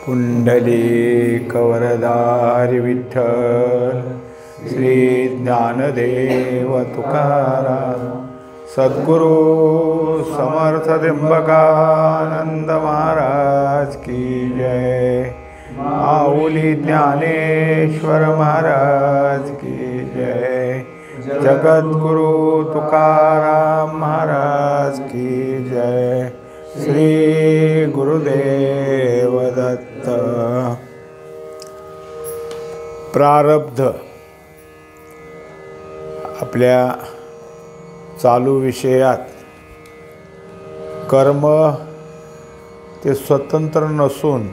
पुंडलीकवरदारी विठ्ठल श्री ज्ञानदेव तुकाराम सद्गुरु समर्थ त्र्यंबकानंद महाराज की जय। माऊली ज्ञानेश्वर महाराज की जय। जगद्गुरु तुकाराम महाराज की जय। श्री गुरुदेव दत्त। प्रारब्ध आपल्या चालू विषयात कर्म ते स्वतंत्र नसून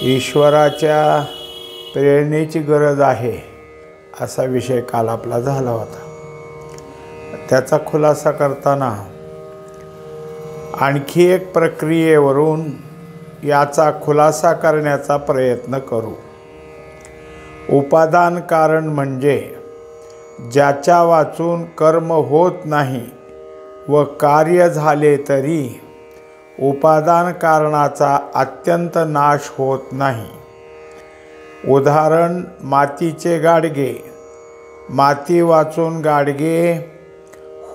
ईश्वराच्या प्रेरणेची गरज आहे असा विषय काल आपला झाला होता। त्याचा खुलासा करताना आणखी एक प्रक्रियेवरून याचा खुलासा करण्याचा प्रयत्न करू। उपादान कारण म्हणजे ज्याच्या वाचून कर्म होत नाही व कार्य झाले तरी उपादान कारणाचा अत्यंत नाश होत नाही। उदाहरण मातीचे गाडगे। माती वाचून गाडगे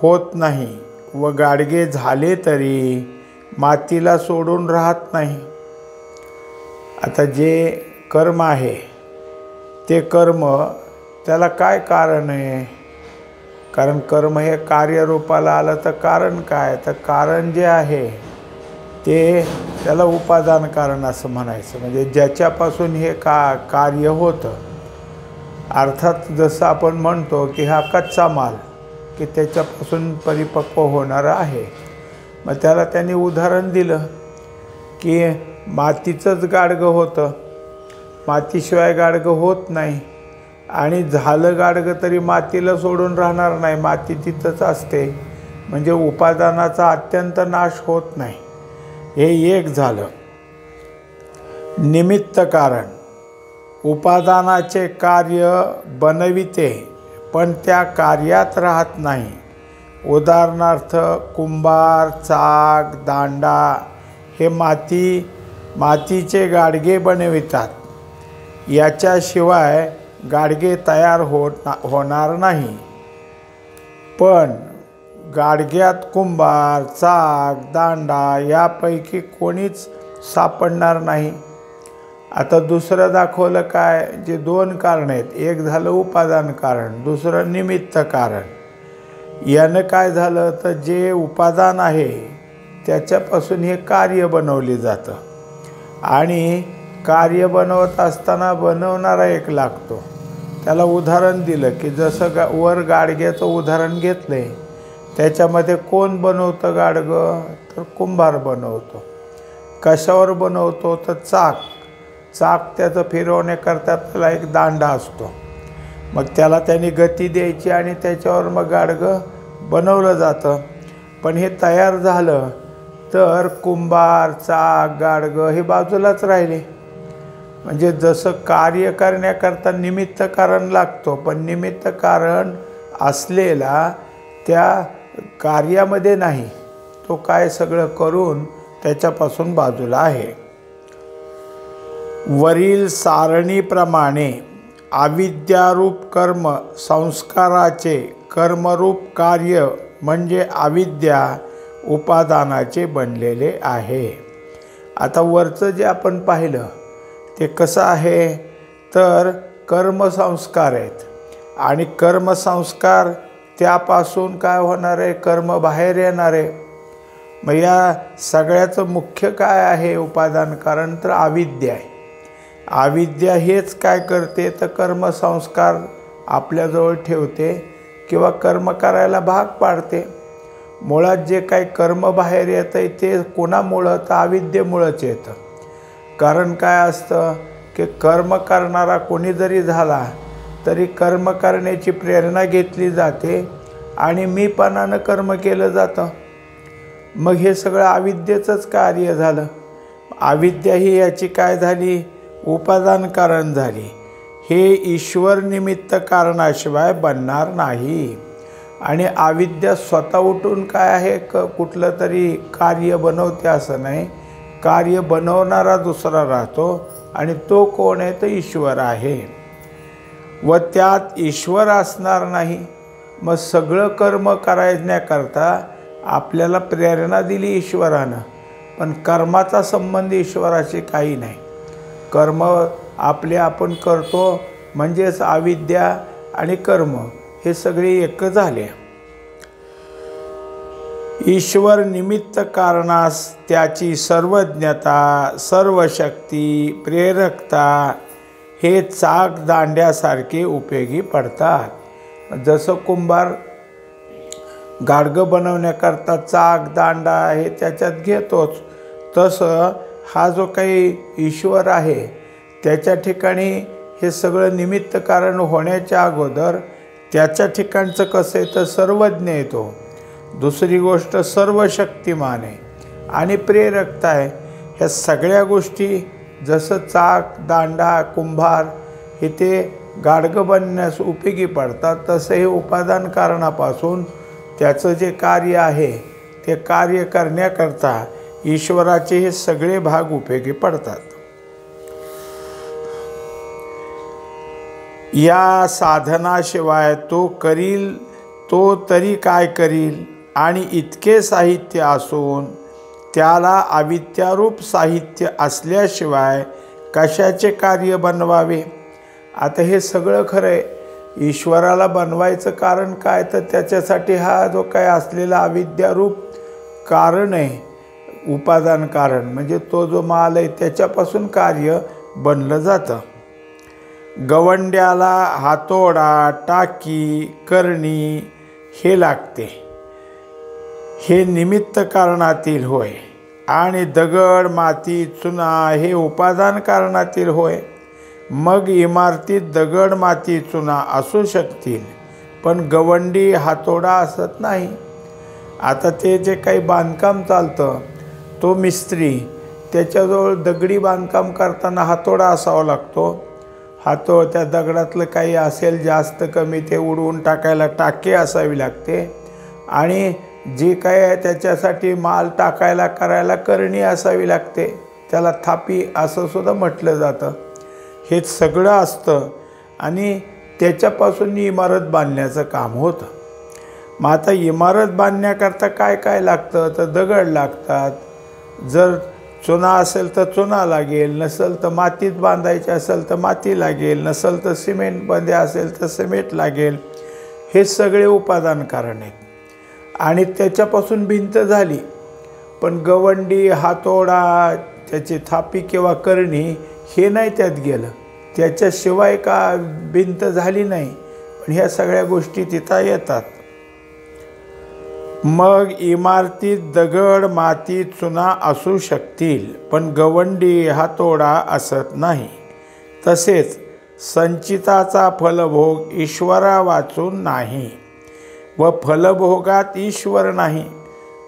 होत नाही व गाडगे झाले तरी मातीला सोडून राहत नाही। आता जे कर्म आहे ते कर्म त्याला काय कारण आहे? कारण कर्म हे कार्यरूपाला आलं तर कारण काय? तर कारण जे आहे ते त्याला उपादान कारण असं म्हणायचं। म्हणजे ज्याच्यापासून हे कार्य होतं। अर्थात जसं आपण म्हणतो की हा कच्चा माल की त्याच्यापासून परिपक्व होणारा आहे। मग त्याला त्यांनी उदाहरण दिलं की मातीचंच गाडगं होतं, मातीशिवाय गाडगं होत नाही आणि झालं गाडगं तरी मातीला सोडून राहणार नाही, माती तिथंच असते। म्हणजे उपादानाचा अत्यंत नाश होत नाही। हे एक झालं। निमित्त कारण उपादानाचे कार्य बनविते पण त्या कार्यात राहत नाही। उदाहरणार्थ कुंभार, चाक, दांडा हे मातीचे गाडगे बनवितात। याच्याशिवाय गाडगे तयार होणार नाही। पण गाडग्यात कुंभार, चाक, दांडा यापैकी कोणीच सापडणार नाही। आता दुसरं दाखवलं काय? जे दोन कारण आहेत, एक झालं उपादान कारण, दुसरं निमित्त कारण। यानं काय झालं तर जे उपादान आहे त्याच्यापासून हे कार्य बनवले जातं आणि कार्य बनवत असताना बनवणारा एक लागतो। त्याला उदाहरण दिलं की जसं वर गाडग्याचं उदाहरण घेतलंय, त्याच्यामध्ये कोण बनवतं गाडगं? तर कुंभार बनवतो। कशावर बनवतो? तर चाक त्याचं फिरवण्याकरता त्याला एक दांडा असतो। मग त्याला त्यांनी गती द्यायची आणि त्याच्यावर मग गाडगं बनवलं जातं। पण हे तयार झालं तर कुंभार, चाक, गाडगं हे बाजूलाच राहिले। म्हणजे जसं कार्य करण्याकरता निमित्त कारण लागतो, पण निमित्त कारण असलेला त्या कार्यामध्ये नाही, तो काय सगळं करून त्याच्यापासून बाजूला आहे। वरील सारणीप्रमाणे अविद्यारूप कर्म संस्काराचे कर्मरूप कार्य म्हणजे अविद्या उपादानाचे बनलेले आहे। आता वरचं जे आपण पाहिलं ते कसं आहे तर कर्मसंस्कार आहेत आणि कर्मसंस्कार त्यापासून काय होणार आहे? कर्म बाहेर येणार आहे। मग या सगळ्याचं मुख्य काय आहे उपादान कारण? तर अविद्या आहे। अविद्या हेच काय करते तर कर्मसंस्कार आपल्याजवळ ठेवते किंवा कर्म करायला भाग पाडते। मुळात जे काही कर्म बाहेर येतं ते कोणामुळं? तर अविद्येमुळंच येतं। कारण काय असतं की कर्म करणारा कोणी जरी झाला तरी कर्म करण्याची प्रेरणा घेतली जाते आणि मीपणानं कर्म केलं जातं। मग हे सगळं अविद्येचंच कार्य झालं। अविद्या ही याची काय झाली? उपादान कारण झाली। हे ईश्वर निमित्त कारणाशिवाय बनणार नाही। आणि अविद्या स्वतः उठून काय आहे कुठलं तरी कार्य बनवते असं नाही, कार्य बनवणारा दुसरा राहतो आणि तो कोण आहे तर ईश्वर आहे. व त्यात ईश्वर असणार नाही. मग सगळं कर्म करण्याकरता आपल्याला प्रेरणा दिली ईश्वरानं, पण कर्माचा संबंध ईश्वराशी काही नाही. कर्म आपले आपण करतो म्हणजेच अविद्या आणि कर्म हे सगळे एक झाले. ईश्वर निमित्त कारणास त्याची सर्वज्ञता, सर्व शक्ती, प्रेरकता हे चाक दांड्यासारखे उपयोगी पडतात. जसं कुंभार गाडगं बनवण्याकरता चाक दांडा हे त्याच्यात घेतोच, तसं हा जो काही ईश्वर आहे त्याच्या ठिकाणी हे सगळं निमित्त कारण होण्याच्या अगोदर त्याच्या ठिकाणचं कसं आहे तर सर्वज्ञ येतो. दुसरी गोष्ट सर्व शक्तिमान आहे आणि प्रेरकता आहे. ह्या सगळ्या गोष्टी जसं चाक दांडा कुंभार हे ते गाडगं बनण्यास उपयोगी पडतात, तसं हे उपादान कारणापासून त्याचं जे कार्य आहे ते कार्य करण्याकरता ईश्वराचे हे सगळे भाग उपयोगी पडतात. या साधनाशिवाय तो करील तो तरी काय करील, आणि इतके साहित्य असून त्याला अविद्यारूप साहित्य असल्याशिवाय कशाचे कार्य बनवावे. आता हे सगळं खरं आहे. ईश्वराला बनवायचं कारण काय तर त्याच्यासाठी हा जो काय असलेला अविद्यारूप कारण आहे, उपादान कारण म्हणजे तो जो माल आहे त्याच्यापासून कार्य बनलं जातं. गवंड्याला हातोडा, टाकी, करणी हे लागते, हे निमित्त कारणातील होय. आणि दगड, माती, चुना हे उपादान कारणातील होय. मग इमारतीत दगड, माती, चुना असू शकतील, पण गवंडी हातोडा असत नाही. आता ते जे काही बांधकाम चालतं तो मिस्त्री त्याच्याजवळ दगडी बांधकाम करताना हातोडा असावा लागतो. त्या दगडातलं काही असेल जास्त कमी ते उडवून टाकायला टाके असावी लागते, आणि जे काय आहे त्याच्यासाठी माल टाकायला करायला करणी असावी लागते. त्याला थापी असं सुद्धा म्हटलं जातं. हे सगळं असतं आणि त्याच्यापासून इमारत बांधण्याचं काम होतं. मग आता इमारत बांधण्याकरता काय काय लागतं तर दगड लागतात. जर चुना असेल तर चुना लागेल, नसेल तर मातीत बांधायचे असेल तर माती लागेल, नसेल तर सिमेंटमध्ये असेल तर सिमेंट लागेल. हे सगळे उपादान कारण आहेत. आणि त्याच्यापासून भिंत झाली, पण गवंडी, हातोडा, त्याची थापी किंवा करणी हे नाही त्यात गेलं. त्याच्याशिवाय का भिंत झाली नाही, पण ह्या सगळ्या गोष्टी तिथं येतात. मग इमारतीत दगड, माती, चुना असू शकतील, पण गवंडी, हातोडा असत नाही. तसेच संचिताचा फलभोग ईश्वरा वाचून नाही व फलभोगात ईश्वर नाही,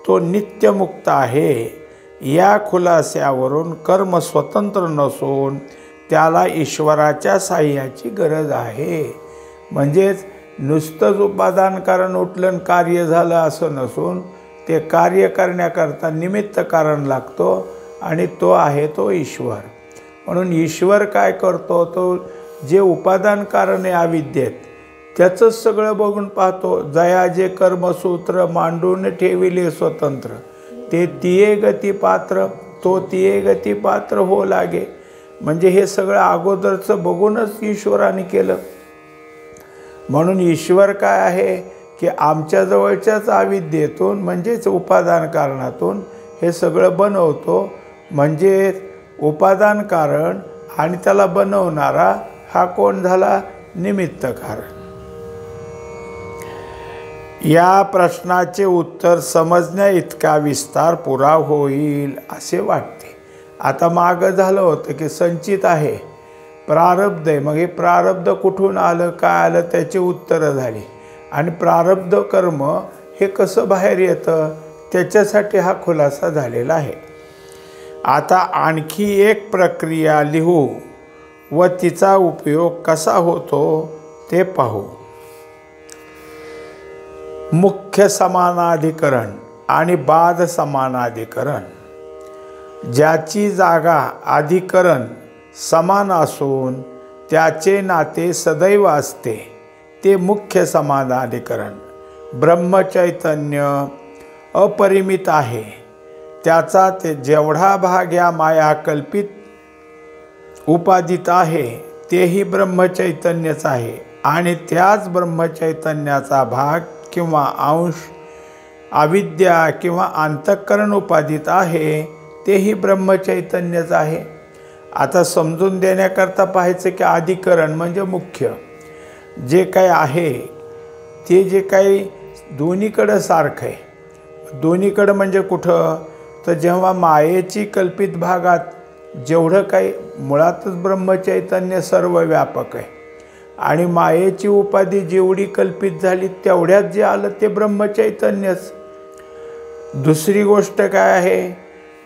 तो नित्यमुक्त आहे. या खुलास्यावरून कर्म स्वतंत्र नसून त्याला ईश्वराच्या साह्याची गरज आहे. म्हणजेच नुसतंच उपादान कारण उठलं कार्य झालं असं नसून ते कार्य करण्याकरता निमित्त कारण लागतो, आणि तो आहे तो ईश्वर. म्हणून ईश्वर काय करतो, तो जे उपादान कारण आहे अविद्येत त्याचंच सगळं बघून पाहतो. जया जे कर्मसूत्र मांडून ठेविले स्वतंत्र, ते तिये गती पात्र, तो तिये गती पात्र हो लागे. म्हणजे हे सगळं अगोदरचं बघूनच ईश्वराने केलं. म्हणून ईश्वर काय आहे की आमच्या जवळच्याच अविद्येतून म्हणजेच उपादान कारणातून हे सगळं बनवतो. म्हणजे उपादान कारण आणि त्याला बनवणारा हा कोण झाला, निमित्त कारण. या प्रश्नाचे उत्तर समजण्या इतका विस्तार पुरा होईल असे वाटते. आता मागं झालं होतं की संचित आहे, प्रारब्ध आहे. मग हे प्रारब्ध कुठून आलं, काय आलं, त्याची उत्तरं झाली. आणि प्रारब्ध कर्म हे कसं बाहेर येतं त्याच्यासाठी हा खुलासा झालेला आहे. आता आणखी एक प्रक्रिया लिहू व तिचा उपयोग कसा होतो ते पाहू. मुख्य समानाधिकरण आणि बाद समानाधिकरण. ज्याची जागा अधिकरण समान असून त्याचे नाते सदैव असते ते मुख्य समानाधिकरण. ब्रह्मचैतन्य अपरिमित आहे. त्याचा ते जेवढा भाग या माया कल्पित उपाधीत आहे तेही ब्रह्मचैतन्यच आहे आणि त्याच ब्रह्मचैतन्याचा भाग किंवा अंश अविद्या किंवा अंतःकरण उपाधीत आहे तेही ब्रह्मचैतन्यच आहे. आता समजून देण्याकरता पाहायचं की अधिकरण म्हणजे मुख्य जे काही आहे ते जे काही दोन्हीकडं सारखं आहे. दोन्हीकडं म्हणजे कुठं तर जेव्हा मायेची कल्पित भागात जेवढं काही मुळातच ब्रह्मचैतन्य सर्व व्यापक आहे आणि मायेची उपाधी जेवढी कल्पित झाली तेवढ्यात जे आलं ते ब्रह्मचैतन्यच. दुसरी गोष्ट काय आहे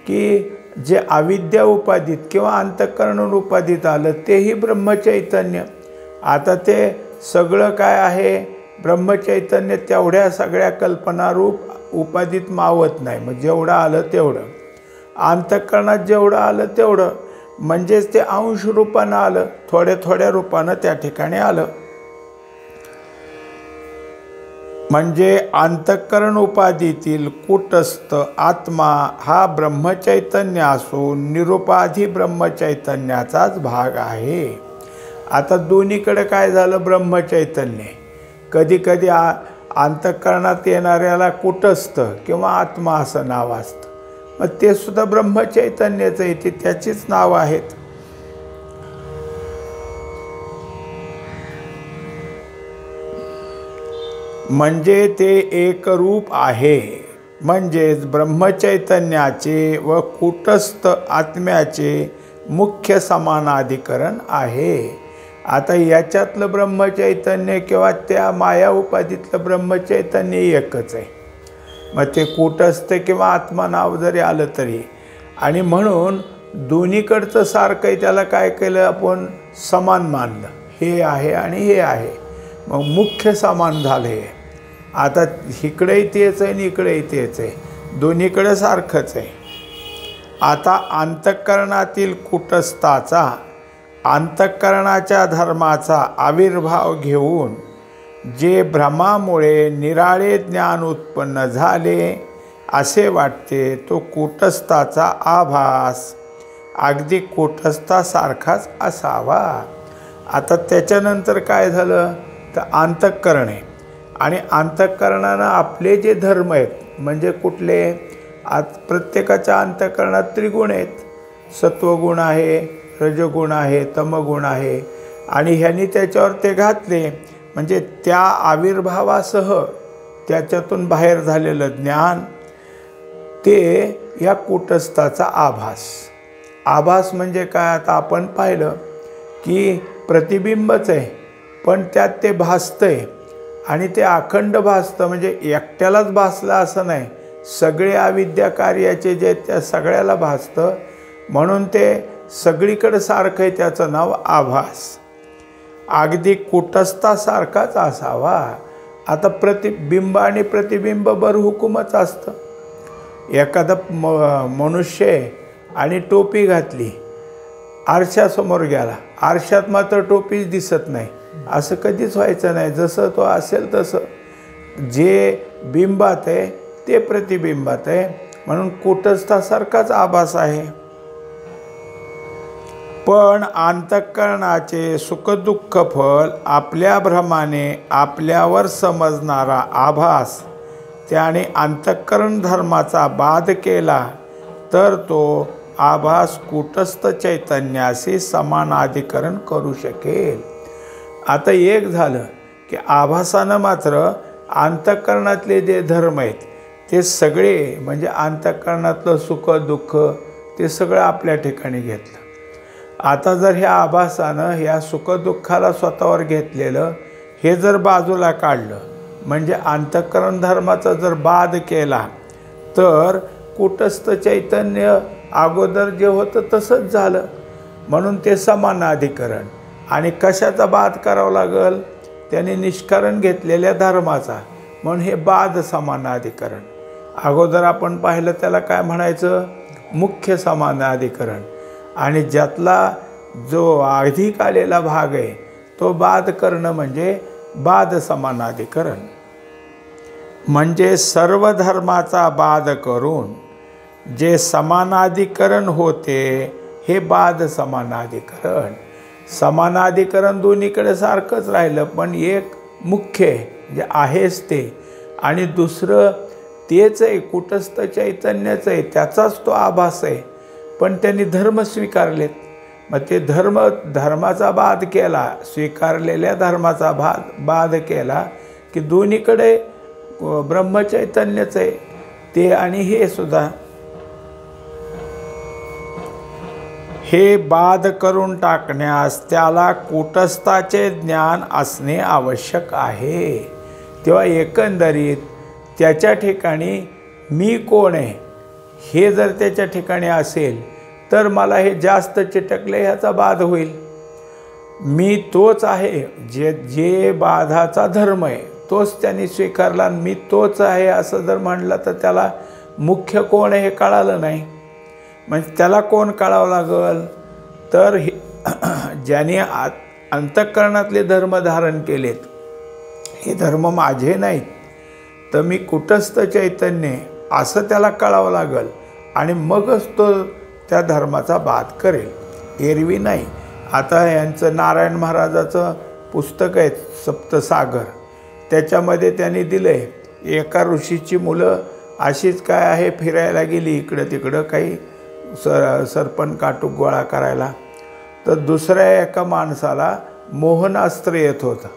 की जे अविद्या उपाधीत किंवा अंतःकरण उपाधीत आलं तेही ब्रह्मचैतन्य. आता ते सगळं काय आहे ब्रह्मचैतन्य तेवढ्या सगळ्या कल्पनारूप उपाधीत मावत नाही. मग जेवढं आलं तेवढं अंतःकरणात जेवढं आलं तेवढं म्हणजेच ते अंश रूपानं आलं, थोड्या थोड्या रूपानं त्या ठिकाणी आलं. म्हणजे अंतःकरण उपाधीतील कूटस्थ आत्मा हा ब्रह्मचैतन्य असून निरुपाधी ब्रह्मचैतन्याचाच भाग आहे. आता दोन्हीकडे काय झालं ब्रह्मचैतन्य. कधी कधी अंतःकरणात येणाऱ्याला कूटस्थ किंवा आत्मा असं नाव असतं. मग ते सुद्धा ब्रह्मचैतन्यच आहे, ते त्याचीच नाव आहेत. म्हणजे ते एकरूप आहे. म्हणजेच ब्रह्मचैतन्याचे व कूटस्थ आत्म्याचे मुख्य समानाधिकरण आहे. आता याच्यातलं ब्रह्मचैतन्य किंवा त्या माया उपाधीतलं ब्रह्मचैतन्य एकच आहे. मग ते कूटस्थ किंवा आत्मा नाव जरी आलं तरी. आणि म्हणून दोन्हीकडचं सारखं आहे त्याला काय केलं आपण समान मानलं. हे आहे आणि हे आहे मग मुख्य समान झाले. आता इकडेही तेच आहे आणि इकडेही तेच आहे, दोन्हीकडे सारखंच आहे. आता अंतःकरणातील कूटस्थाचा अंतःकरणाच्या धर्माचा आविर्भाव घेऊन जे भ्रमामुळे निराळे ज्ञान उत्पन्न झाले असे वाटते तो कूटस्थाचा आभास अगदी कूटस्थासारखाच असावा. आता त्याच्यानंतर काय झालं तर अंतःकरण आहे आणि अंतःकरणानं आपले जे धर्म आहेत म्हणजे कुठले प्रत्येकाच्या अंतःकरणात त्रिगुण आहेत. सत्वगुण आहे, रजगुण आहे, तमगुण आहे आणि ह्यांनी त्याच्यावर ते घातले म्हणजे त्या आविर्भावासह त्याच्यातून बाहेर झालेलं ज्ञान ते या कूटस्थाचा आभास. आभास म्हणजे काय आता आपण पाहिलं की प्रतिबिंबच आहे पण त्यात ते भासतंय आणि ते अखंड भासतं. म्हणजे एकट्यालाच भासलं असं नाही, सगळे अविद्या कार्याचे जे त्या सगळ्याला भासतं म्हणून ते सगळीकडे सारखं आहे. त्याचं नाव आभास. अगदी कूटस्थासारखाच असावा. आता प्रतिबिंब आणि प्रतिबिंब बरहुकूमच असतं. एखादा मनुष्य आणि टोपी घातली आरशासमोर गेला, आरशात मात्र टोपीच दिसत नाही असं कधीच व्हायचं नाही. जसं तो असेल तसं जे बिंबात आहे ते प्रतिबिंबात आहे म्हणून कूटस्थासारखाच आभास आहे. पण अंतःकरणाचे सुखदुःख फल आपल्या भ्रमाने आपल्यावर समजणारा आभास त्याने अंतःकरण धर्माचा बाध केला तर तो आभास कूटस्थ चैतन्याशी समानाधिकरण करू शकेल. आता एक झालं की आभासानं मात्र अंतःकरणातले जे धर्म आहेत ते सगळे म्हणजे अंतःकरणातलं सुख दुःख ते सगळं आपल्या ठिकाणी घेतलं. आता जर ह्या आभासानं ह्या सुखदुःखाला स्वतःवर घेतलेलं हे जर बाजूला काढलं म्हणजे अंतःकरण धर्माचा जर बाध केला तर कूटस्थ चैतन्य अगोदर जे होतं तसंच झालं म्हणून ते समानाधिकरण. आणि कशाचा बाध करावा लागल त्याने निष्करण घेतलेल्या धर्माचा म्हणून हे बाध समानाधिकरण. अगोदर आपण पाहिलं त्याला काय म्हणायचं मुख्य समानाधिकरण, आणि ज्यातला जो अधिक आलेला भाग आहे तो बाध करणं म्हणजे बाध समानाधिकरण. म्हणजे सर्व धर्माचा बाध करून जे समानाधिकरण होते हे बाध समानाधिकरण. समानाधिकरण दोन्हीकडे सारखंच राहिलं, पण एक मुख्य जे आहेच ते, आणि दुसरं तेच आहे, कुटस्थ चैतन्यच आहे, त्याचाच तो आभास आहे, पण त्यांनी धर्म स्वीकारलेत. मग ते धर्माचा बाध केला, स्वीकारलेल्या धर्माचा बाध केला की दोन्हीकडे ब्रह्मचैतन्यच आहे ते, आणि हे सुद्धा. हे बाध करून टाकण्यास त्याला कूटस्थाचे ज्ञान असणे आवश्यक आहे. तेव्हा एकंदरीत त्याच्या ठिकाणी मी कोण आहे हे जर त्याच्या ठिकाणी असेल तर मला हे जास्त चिटकले ह्याचा बाध होईल. मी तोच आहे, जे बाधाचा धर्म आहे तोच त्यांनी स्वीकारला, मी तोच आहे असं जर म्हणलं तर त्याला मुख्य कोण आहे हे कळालं नाही. म्हणजे त्याला कोण कळावं लागल तर ज्याने अंतःकरणातले धर्म धारण केलेत, हे धर्म माझे नाहीत तर मी कुटस्थ चैतन्य असं त्याला कळावं लागल, आणि मगच तो त्या धर्माचा बाध करेल, एरवी नाही. आता यांचं नारायण महाराजाचं पुस्तक आहे सप्तसागर, त्याच्यामध्ये त्यांनी दिलं आहे एका ऋषीची मुलं अशीच काय आहे फिरायला गेली इकडं तिकडं काही सरपण काटूक गोळा करायला, तर दुसऱ्या एका माणसाला मोहनास्त्र येत होतं.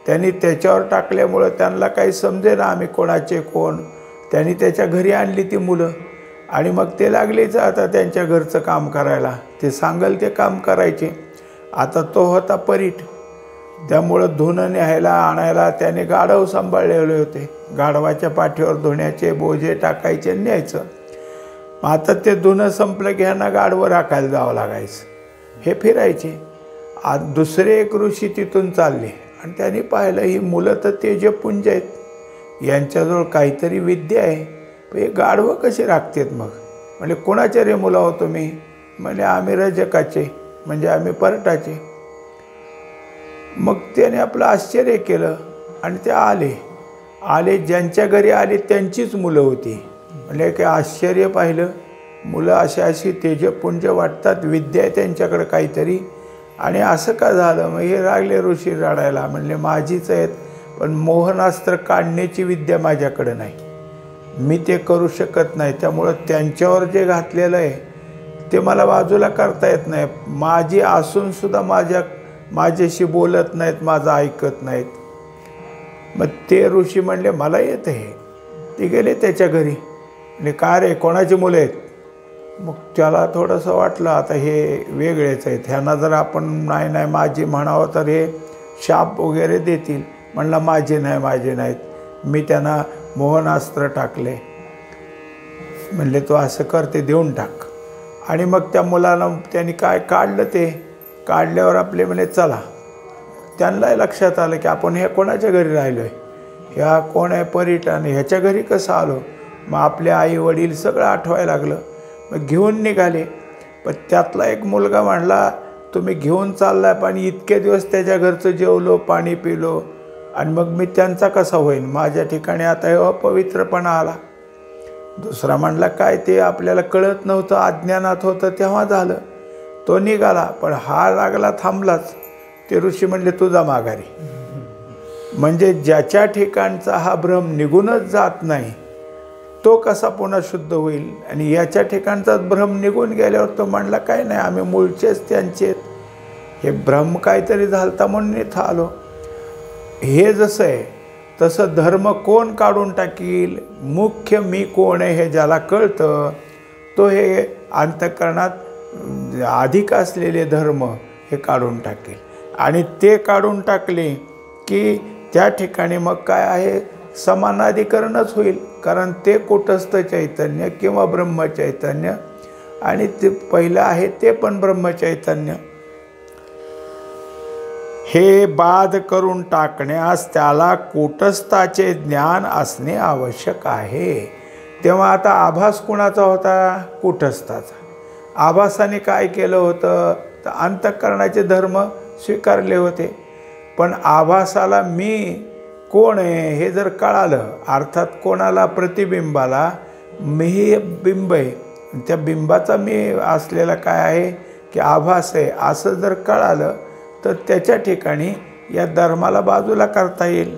त्यांनी त्याच्यावर टाकल्यामुळं त्यांना काही समजेना आम्ही कोणाचे कोण. त्यांनी त्याच्या घरी आणली ती मुलं, आणि मग ते लागलेच आता त्यांच्या घरचं काम करायला, ते सांगल ते काम करायचे. आता तो होता परीट, त्यामुळं धुणं न्यायला आणायला त्याने गाढव सांभाळलेले होते. गाढवाच्या पाठीवर धुण्याचे बोजे टाकायचे न्यायचं. आता ते धुणं संपलं की ह्यांना गाढवं राखायला जावं लागायचं, हे फिरायचे. आज दुसरे एक ऋषी तिथून चालले आणि त्यांनी पाहिलं ही मुलं तर तेजपुंज आहेत, यांच्याजवळ काहीतरी विद्या आहे, पण हे गाढवं कसे राखतात मग. म्हणजे कोणाचे रे मुलं हो तुम्ही? म्हणजे आम्ही रजकाचे, म्हणजे आम्ही परटाचे. मग त्याने आपलं आश्चर्य केलं आणि ते आले ज्यांच्या घरी आले त्यांचीच मुलं होती. म्हणजे काय आश्चर्य पाहिलं, मुलं अशी तेजपुंज वाटतात, विद्या आहे त्यांच्याकडे काहीतरी, आणि असं का झालं? मग हे लागले ऋषी रडायला, म्हणले माझीच आहेत, पण मोहनास्त्र काढण्याची विद्या माझ्याकडे नाही, मी ते करू शकत नाही, त्यामुळं त्यांच्यावर जे घातलेलं आहे ते मला बाजूला करता येत नाही. माझी असूनसुद्धा माझ्याशी बोलत नाहीत, माझं ऐकत नाहीत. मग ते ऋषी म्हणले मला येत आहे. ते गेले त्याच्या घरी, म्हणजे का रे कोणाची मुलं आहेत? मग त्याला थोडंसं वाटलं आता हे वेगळेच आहेत, ह्यांना जर आपण नाही माझी म्हणावं तर हे शाप वगैरे देतील. म्हणलं माझे नाहीत. मी त्यांना मोहनास्त्र टाकले. म्हणले तो असं कर, ते देऊन टाक. आणि मग त्या मुलाला त्यांनी काय काढलं, ते काढल्यावर आपले म्हणे चला. त्यांना लक्षात आलं की आपण ह्या कोणाच्या घरी राहिलो आहे, ह्या कोण आहे परीट, आणि ह्याच्या घरी कसं आलो. मग आपले आई वडील सगळं आठवायला लागलं. मग घेऊन निघाले. पण त्यातला एक मुलगा म्हणला तुम्ही घेऊन चाललाय, पण इतके दिवस त्याच्या घरचं जेवलो पाणी पिलो, आणि मग मी त्यांचा कसा होईन, माझ्या ठिकाणी आता हे अपवित्रपणा आला. दुसरा म्हणला काय ते आपल्याला कळत नव्हतं, अज्ञानात होतं तेव्हा झालं. तो निघाला, पण हा लागला थांबलाच. ते ऋषी म्हणले तुझा माघारी. म्हणजे ज्याच्या ठिकाणचा हा भ्रम निघूनच जात नाही तो कसा पुन्हा शुद्ध होईल. आणि याच्या ठिकाणचाच भ्रम निघून गेल्यावर तो म्हणला काय नाही आम्ही मूळचेच त्यांचे, हे भ्रम काहीतरी झालता म्हणून इथं आलो. हे जसं आहे तसं धर्म कोण काढून टाकील? मुख्य मी कोण आहे हे ज्याला कळतं तो हे अंतःकरणात अधिक असलेले धर्म हे काढून टाकेल. आणि ते काढून टाकले की त्या ठिकाणी मग काय आहे, समानाधिकरणच होईल. कारण ते कुटस्थ चैतन्य किंवा ब्रह्मचैतन्य, आणि ते पहिलं आहे ते पण ब्रह्मचैतन्य. हे बाध करून टाकण्यास त्याला कूटस्थाचे ज्ञान असणे आवश्यक आहे. तेव्हा आता आभास कुणाचा होता? कूटस्थाचा. आभासाने काय केलं होतं? तर अंतःकरणाचे धर्म स्वीकारले होते. पण आभासाला मी कोण आहे हे जर कळालं, अर्थात कोणाला? प्रतिबिंबाला मी बिंब आहे, त्या बिंबाचा मी असलेला काय आहे की आभास आहे, असं जर कळालं तर त्याच्या ठिकाणी या धर्माला बाजूला करता येईल.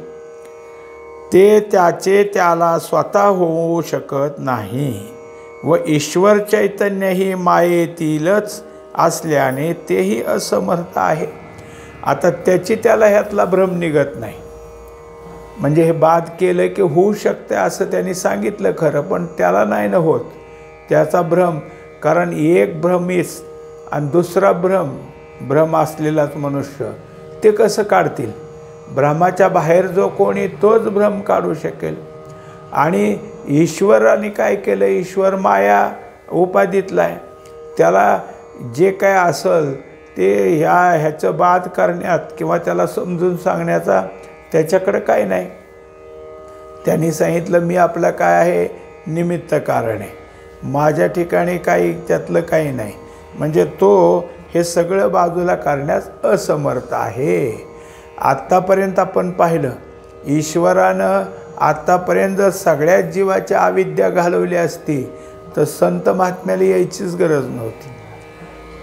ते त्याचे त्याला स्वतः होऊ शकत नाही व ईश्वर चैतन्यही मायेतीलच असल्याने तेही असमर्थ आहे. आता त्याची त्याला ह्यातला भ्रम निघत नाही. म्हणजे हे बाद केलं की होऊ शकते असं त्यांनी सांगितलं खरं, पण त्याला नाही ना होत त्याचा भ्रम. कारण एक भ्रमीच आणि दुसरा भ्रम असलेलाच मनुष्य ते कसं काढतील? भ्रमाच्या बाहेर जो कोणी तोच भ्रम काढू शकेल. आणि ईश्वराने काय केलं? ईश्वर माया उपाधीतला आहे. त्याला जे काय असेल ते ह्याचं बाद करण्यात किंवा त्याला समजून सांगण्याचा त्याच्याकडे काय नाही. त्यांनी सांगितलं मी आपलं काय आहे? निमित्त कारण आहे. माझ्या ठिकाणी काही त्यातलं काही नाही. म्हणजे तो हे सगळं बाजूला करण्यास असमर्थ आहे. आत्तापर्यंत आपण पाहिलं, ईश्वरानं आत्तापर्यंत जर सगळ्याच जीवाची अविद्या घालवली असती तर संत महात्म्याला यायचीच गरज नव्हती.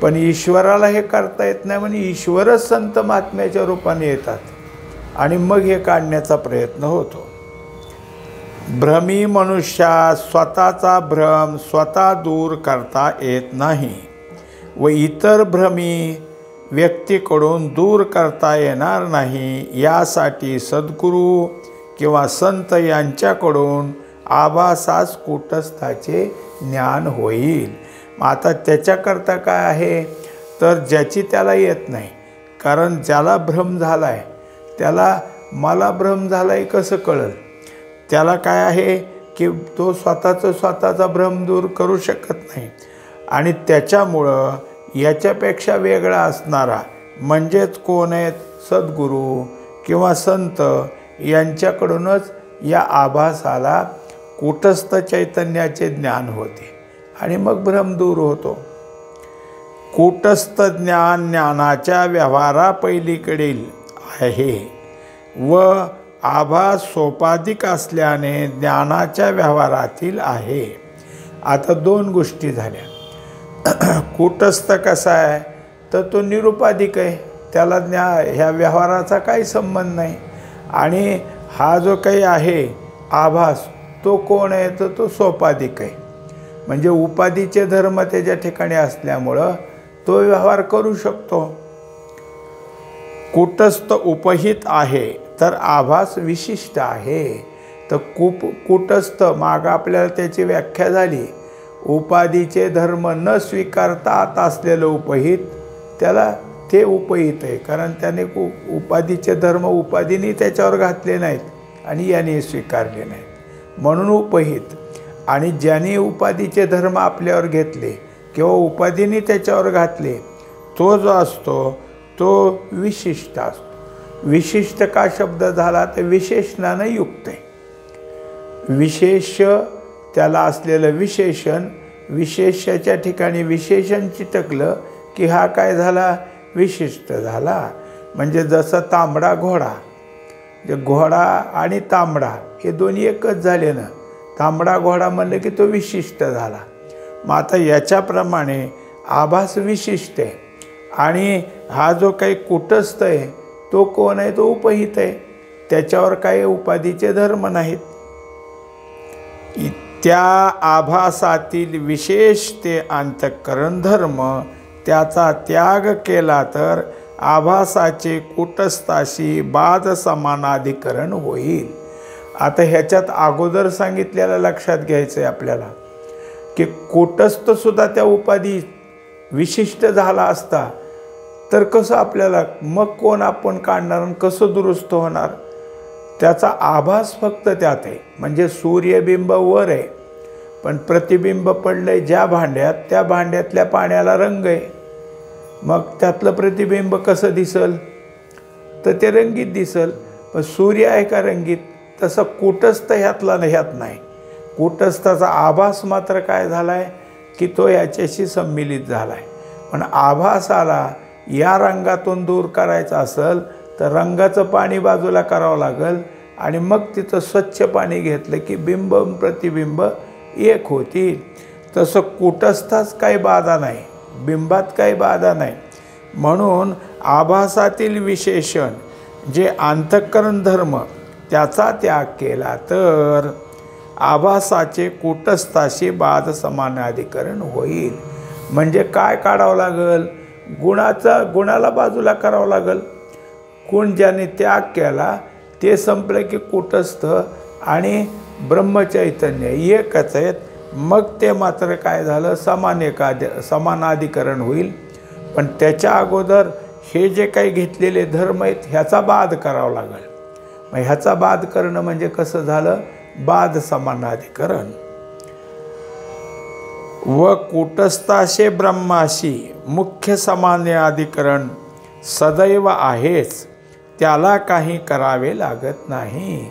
पण ईश्वराला हे करता येत नाही म्हणून ईश्वरच संत महात्म्याच्या रूपाने येतात आणि मग हे काढण्याचा प्रयत्न होतो. भ्रमी मनुष्या स्वतःचा भ्रम स्वतः दूर करता येत नाही व इतर भ्रमी व्यक्तीकडून दूर करता येणार नाही. यासाठी सद्गुरू किंवा संत यांच्याकडून आभासास कूटस्थाचे ज्ञान होईल. आता त्याच्याकरता काय आहे? तर ज्याची त्याला येत नाही. कारण ज्याला भ्रम झाला आहे त्याला मला भ्रम झाला आहे कसं कळेल? त्याला काय आहे की तो स्वतःचा भ्रम दूर करू शकत नाही. आणि त्याच्यामुळं याच्यापेक्षा वेगळा असणारा म्हणजेच कोण आहेत? सद्गुरू किंवा संत यांच्याकडूनच या आभासाला कूटस्थ चैतन्याचे ज्ञान होते आणि मग भ्रम दूर होतो. कूटस्थ ज्ञान ज्ञानाच्या व्यवहारापैलीकडील आहे व आभास सोपाधिक असल्याने ज्ञानाच्या व्यवहारातील आहे. आता दोन गोष्टी झाल्या. कूटस्थ कसा आहे? तर तो निरुपाधिक आहे, त्याला ह्या व्यवहाराचा काही संबंध नाही. आणि हा जो काही आहे आभास तो कोण आहे? तर तो सोपाधिक आहे. म्हणजे उपाधीचे धर्म त्याच्या ठिकाणी असल्यामुळं तो व्यवहार करू शकतो. कूटस्थ उपहित आहे तर आभास विशिष्ट आहे. तर कूटस्थ मागं आपल्याला त्याची व्याख्या झाली. उपाधीचे धर्म न स्वीकारता असलेलं उपहित त्याला ते उपहित आहे. कारण त्याने उपाधीचे धर्म उपाधीने त्याच्यावर घातले नाहीत आणि याने स्वीकारले नाहीत म्हणून उपहित. आणि ज्याने उपाधीचे धर्म आपल्यावर घेतले किंवा उपाधीने त्याच्यावर घातले तो जो असतो तो विशिष्ट असतो. विशिष्ट का शब्द झाला? तर विशेषणानं युक्त आहे. विशेष त्याला असलेलं विशेषण, विशेषाच्या ठिकाणी विशेषण चिटकलं की हा काय झाला? विशिष्ट झाला. म्हणजे जसं तांबडा घोडा, जे घोडा आणि तांबडा हे दोन्ही एकच झाले ना. तांबडा घोडा म्हणलं की तो विशिष्ट झाला. मग आता याच्याप्रमाणे आभास विशिष्ट आहे आणि हा जो काही कूटस्थ आहे तो कोण आहे? तो उपहित आहे. त्याच्यावर काही उपाधीचे धर्म नाहीत. त्या आभासातील विशेष ते अंतःकरण धर्म त्याचा त्याग केला तर आभासाचे कूटस्थाशी बाद समानाधिकरण होईल. आता ह्याच्यात अगोदर सांगितलेलं लक्षात घ्यायचं आहे आपल्याला की कूटस्थसुद्धा त्या उपाधी विशिष्ट झाला असता तर कसं आपल्याला मग कोण आपण काढणार आणि कसं दुरुस्त होणार? त्याचा आभास फक्त त्यात आहे. म्हणजे सूर्यबिंब वर आहे पण प्रतिबिंब पडलं आहे ज्या भांड्यात त्या भांड्यातल्या पाण्याला रंग आहे. मग त्यातलं प्रतिबिंब कसं दिसल? तर ते रंगीत दिसल. पण सूर्य आहे का रंगीत? तसं कूटस्थ ह्यात नाही. कूटस्थाचा आभास मात्र काय झाला आहे की तो याच्याशी सम्मिलित झाला आहे. पण आभासाला या रंगातून दूर करायचं असेल तर रंगाचं पाणी बाजूला करावं लागेल आणि मग तिथं स्वच्छ पाणी घेतलं की बिंब प्रतिबिंब एक होतील. तसं कूटस्थाच काही बाधा नाही, बिंबात काही बाधा नाही. म्हणून आभासातील विशेषण जे अंतःकरण धर्म त्याचा त्याग केला तर आभासाचे कूटस्थाशी बाध समानाधिकरण होईल. म्हणजे काय काढावं लागेल, गुणाला बाजूला करावं लागेल. गुण ज्याने त्याग केला ते संपलं की कूटस्थ आणि ब्रह्मचैतन्य एकच आहेत. मग ते मात्र काय झालं, समानाधिकरण होईल. पण त्याच्या अगोदर हे जे काही घेतलेले धर्म आहेत ह्याचा बाध करावा लागेल. मग ह्याचा बाध करणं म्हणजे कसं झालं, बाध समानाधिकरण. व कूटस्थाशे ब्रह्माशी मुख्य समानाधिकरण सदैव आहेच, त्याला काही करावे लागत नाही.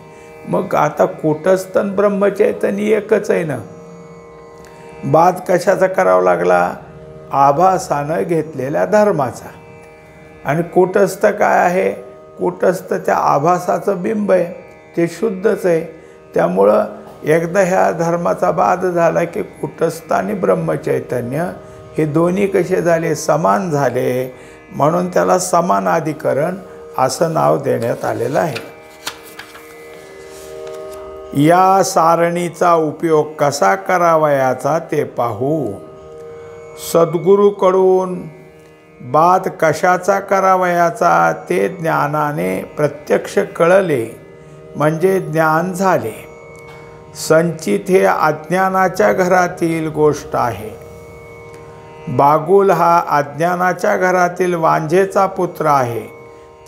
मग आता कूटस्थ ब्रह्मचैतन्य एकच आहे ना. बाध कशाचा करावा लागला, आभासानं घेतलेल्या धर्माचा. आणि कूटस्थ काय आहे, कूटस्थ त्या आभासाचं बिंब आहे, ते शुद्धच आहे. त्यामुळं एकदा ह्या धर्माचा बाध झाला की कूटस्थ आणि ब्रह्मचैतन्य हे दोन्ही कसे झाले, समान झाले. म्हणून त्याला समानाधिकरण असं नाव देण्यात आलेलं आहे. या सारणीचा उपयोग कसा करावयाचा ते पाहू. सद्गुरूकडून बाध कशाचा करावयाचा ते ज्ञानाने प्रत्यक्ष कळले म्हणजे ज्ञान झाले. संचित हे अज्ञानाच्या घरातील गोष्ट आहे. बागुल हा अज्ञानाच्या घरातील वांझेचा पुत्र आहे.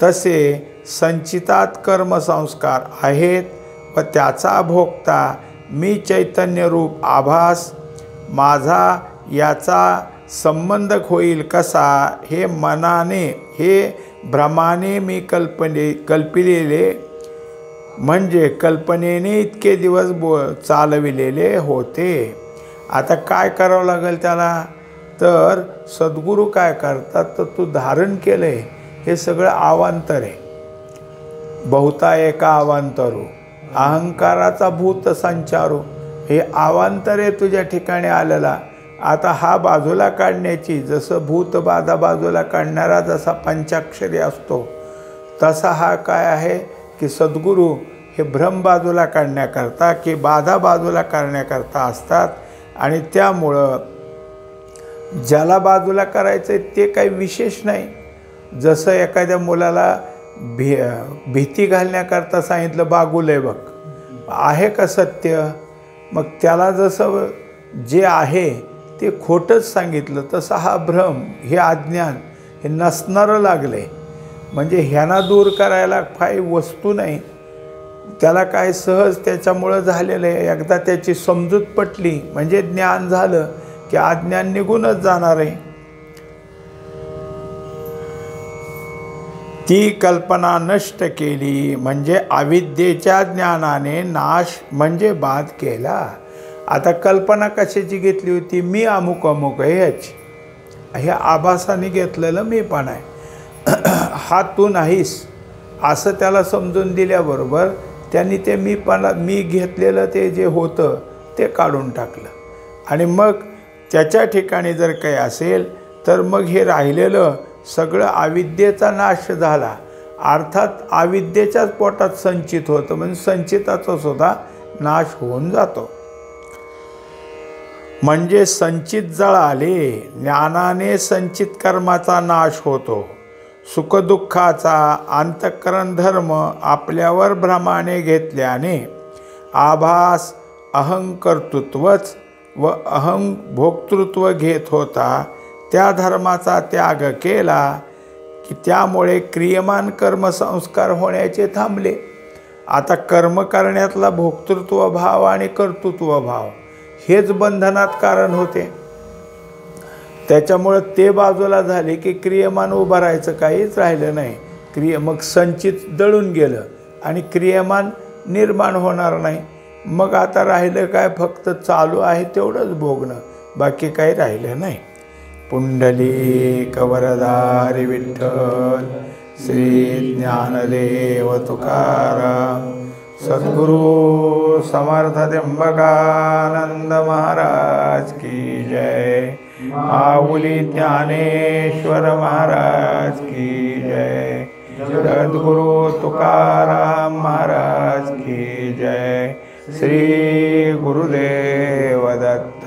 तसे संचितात कर्मसंस्कार आहेत व त्याचा भोगता मी चैतन्यरूप आभास माझा याचा संबंध होईल कसा, हे मनाने हे भ्रमाने मी कल्पिलेले म्हणजे कल्पनेने इतके दिवस चालविलेले होते. आता काय करावं लागेल त्याला, तर सद्गुरू काय करतात तर तू धारण केलं आहे हे सगळं अवांतर आहे. बहुता एका अवांतरू अहंकाराचा भूत संचारू, हे अवांतर आहे तुझ्या ठिकाणी आलेला. आता हा बाजूला काढण्याची, जसं भूतबाधा बाजूला काढणारा जसा पंचाक्षरी असतो तसा हा काय आहे की सद्गुरू हे भ्रम बाजूला काढण्याकरता की बाधा बाजूला करण्याकरता असतात. आणि त्यामुळं ज्याला बाजूला करायचं आहे ते काही विशेष नाही. जसं एखाद्या मुलाला भीती घालण्याकरता सांगितलं बागुल आहे बघ, आहे का सत्य, मग त्याला जसं जे आहे ते खोटंच सांगितलं तसं हा भ्रम हे अज्ञान हे नसणारं लागले. म्हणजे ह्यांना दूर करायला काही वस्तू नाही, त्याला काय सहज त्याच्यामुळं झालेलं आहे. एकदा त्याची समजूत पटली म्हणजे ज्ञान झालं की अज्ञान निघूनच जाणार आहे. ती कल्पना नष्ट केली म्हणजे अविद्येच्या ज्ञानाने नाश म्हणजे बाध केला. आता कल्पना कशाची घेतली होती, मी अमुक अमुक आहे याची, हे आभासाने घेतलेलं मी पण आहे, हा तू नाहीस असं त्याला समजून दिल्याबरोबर त्यांनी ते मी घेतलेलं ते जे होतं ते काढून टाकलं. आणि मग त्याच्या ठिकाणी जर काही असेल तर मग हे राहिलेलं सगळं अविद्येचा नाश झाला. अर्थात अविद्येच्याच पोटात संचित होतं म्हणजे संचिताचा सुद्धा नाश होऊन जातो. म्हणजे संचित जळाले, ज्ञानाने संचित कर्माचा नाश होतो. सुखदुःखाचा अंतःकरण धर्म आपल्यावर भ्रमाने घेतल्याने आभास अहंकर्तृत्वच व भोक्तृत्व घेत होता. त्या धर्माचा त्याग केला की त्यामुळे क्रियमान कर्मसंस्कार होण्याचे थांबले. आता कर्म करण्यातला भोक्तृत्व भाव आणि कर्तृत्व भाव हेच बंधनात कारण होते. त्याच्यामुळं ते बाजूला झाले की क्रियमान उभं राहायचं काहीच राहिलं नाही. मग संचित दळून गेलं आणि क्रियमान निर्माण होणार नाही. मग आता राहिलं काय, फक्त चालू आहे तेवढंच भोगणं, बाकी काही राहिलं नाही. पुंडलिक वरदारी विठ्ठल, श्री ज्ञानदेव तुकाराम, सद्गुरु समर्थ त्र्यंबकानंद महाराज की जय, माऊली ज्ञानेश्वर महाराज की जय, सद्गुरु तुकाराम महाराज की जय, श्री गुरुदेव दत्त.